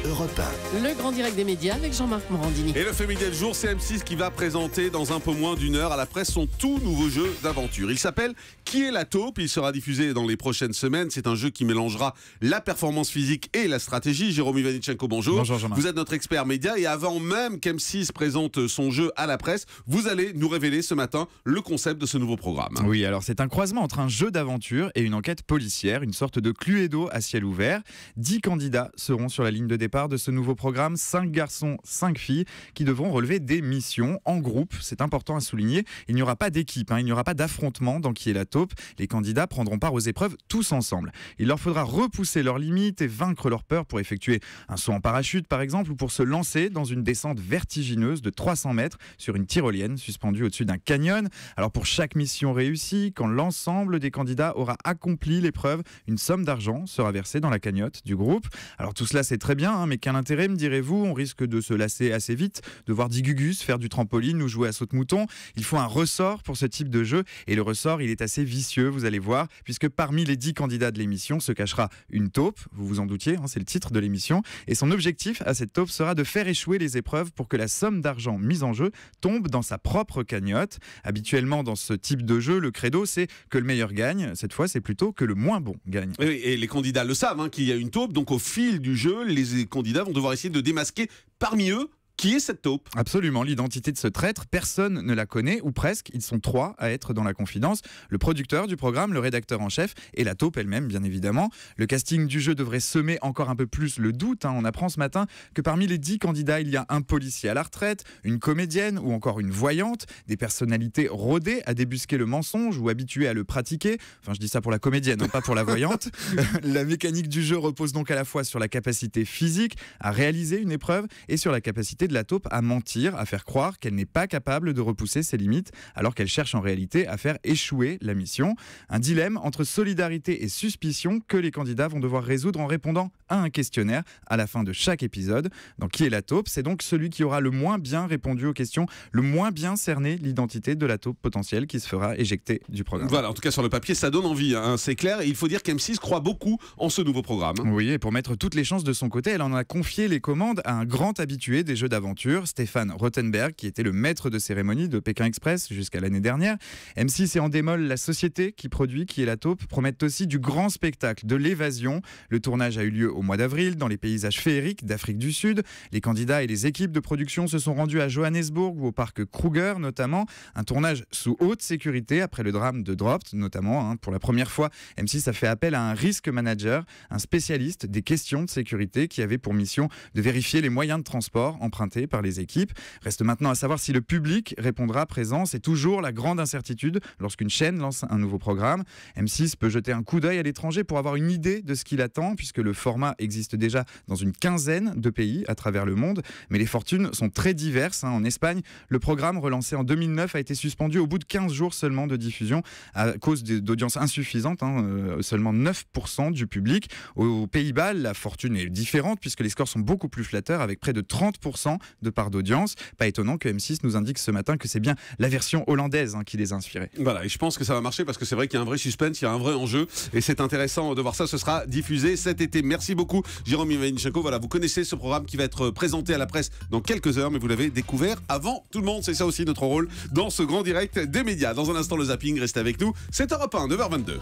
Europe 1. Le grand direct des médias avec Jean-Marc Morandini. Et le fait midi du jour, c'est M6 qui va présenter dans un peu moins d'une heure à la presse son tout nouveau jeu d'aventure. Il s'appelle Qui est la taupe ? Il sera diffusé dans les prochaines semaines. C'est un jeu qui mélangera la performance physique et la stratégie. Jérôme Ivanichenko, bonjour. Bonjour Jean-Marc. Vous êtes notre expert média et avant même qu'M6 présente son jeu à la presse, vous allez nous révéler ce matin le concept de ce nouveau programme. Oui, alors c'est un croisement entre un jeu d'aventure et une enquête policière, une sorte de Cluedo à ciel ouvert. 10 candidats seront sur la ligne de départ de ce nouveau programme, 5 garçons, 5 filles, qui devront relever des missions en groupe. C'est important à souligner, il n'y aura pas d'équipe, il n'y aura pas d'affrontement dans Qui est la taupe. Les candidats prendront part aux épreuves tous ensemble. Il leur faudra repousser leurs limites et vaincre leur peur pour effectuer un saut en parachute par exemple, ou pour se lancer dans une descente vertigineuse de 300 mètres sur une tyrolienne suspendue au-dessus d'un canyon. Alors pour chaque mission réussie, quand l'ensemble des candidats aura accompli l'épreuve, une somme d'argent sera versée dans la cagnotte du groupe. Alors tout cela c'est très bien, mais quel intérêt me direz-vous ? On risque de se lasser assez vite, de voir 10 gugus faire du trampoline ou jouer à saute-mouton. Il faut un ressort pour ce type de jeu et le ressort il est assez vicieux, vous allez voir, puisque parmi les 10 candidats de l'émission se cachera une taupe, vous vous en doutiez, c'est le titre de l'émission, et son objectif à cette taupe sera de faire échouer les épreuves pour que la somme d'argent mise en jeu tombe dans sa propre cagnotte. Habituellement dans ce type de jeu, le credo c'est que le meilleur gagne, cette fois c'est plutôt que le moins bon gagne. Et les candidats le savent qu'il y a une taupe, donc au fil du jeu, les candidats vont devoir essayer de démasquer parmi eux qui est cette taupe. Absolument, l'identité de ce traître, personne ne la connaît, ou presque. Ils sont 3 à être dans la confidence. Le producteur du programme, le rédacteur en chef et la taupe elle-même, bien évidemment. Le casting du jeu devrait semer encore un peu plus le doute. On apprend ce matin que parmi les 10 candidats, il y a un policier à la retraite, une comédienne ou encore une voyante, des personnalités rodées à débusquer le mensonge ou habituées à le pratiquer. Enfin, je dis ça pour la comédienne, pas pour la voyante. La mécanique du jeu repose donc à la fois sur la capacité physique à réaliser une épreuve et sur la capacité de la taupe à mentir, à faire croire qu'elle n'est pas capable de repousser ses limites alors qu'elle cherche en réalité à faire échouer la mission. Un dilemme entre solidarité et suspicion que les candidats vont devoir résoudre en répondant à un questionnaire à la fin de chaque épisode. Donc Qui est la taupe ? C'est donc celui qui aura le moins bien répondu aux questions, le moins bien cerné l'identité de la taupe potentielle qui se fera éjecter du programme. Voilà, en tout cas sur le papier ça donne envie, c'est clair, et il faut dire qu'M6 croit beaucoup en ce nouveau programme. Oui, et pour mettre toutes les chances de son côté, elle en a confié les commandes à un grand habitué des jeux d'aventure, Stéphane Rothenberg, qui était le maître de cérémonie de Pékin Express jusqu'à l'année dernière. M6 et Endemol, la société qui produit Qui est la taupe, promettent aussi du grand spectacle, de l'évasion. Le tournage a eu lieu au mois d'avril dans les paysages féeriques d'Afrique du Sud. Les candidats et les équipes de production se sont rendus à Johannesburg ou au parc Kruger notamment. Un tournage sous haute sécurité après le drame de Dropt notamment. Pour la première fois, M6 a fait appel à un risk manager, un spécialiste des questions de sécurité qui avait pour mission de vérifier les moyens de transport empruntés par les équipes. Reste maintenant à savoir si le public répondra présent. C'est toujours la grande incertitude lorsqu'une chaîne lance un nouveau programme. M6 peut jeter un coup d'œil à l'étranger pour avoir une idée de ce qu'il attend, puisque le format existe déjà dans une quinzaine de pays à travers le monde. Mais les fortunes sont très diverses. En Espagne, le programme relancé en 2009 a été suspendu au bout de 15 jours seulement de diffusion à cause d'audiences insuffisantes, seulement 9% du public. Aux Pays-Bas, la fortune est différente puisque les scores sont beaucoup plus flatteurs avec près de 30% de part d'audience. Pas étonnant que M6 nous indique ce matin que c'est bien la version hollandaise qui les a inspirés. Voilà, et je pense que ça va marcher parce que c'est vrai qu'il y a un vrai suspense, il y a un vrai enjeu et c'est intéressant de voir ça. Ce sera diffusé cet été. Merci beaucoup Jérôme Ivanichenko. Voilà, vous connaissez ce programme qui va être présenté à la presse dans quelques heures, mais vous l'avez découvert avant tout le monde. C'est ça aussi notre rôle dans ce grand direct des médias. Dans un instant le zapping, restez avec nous. C'est Europe 1, 9h22.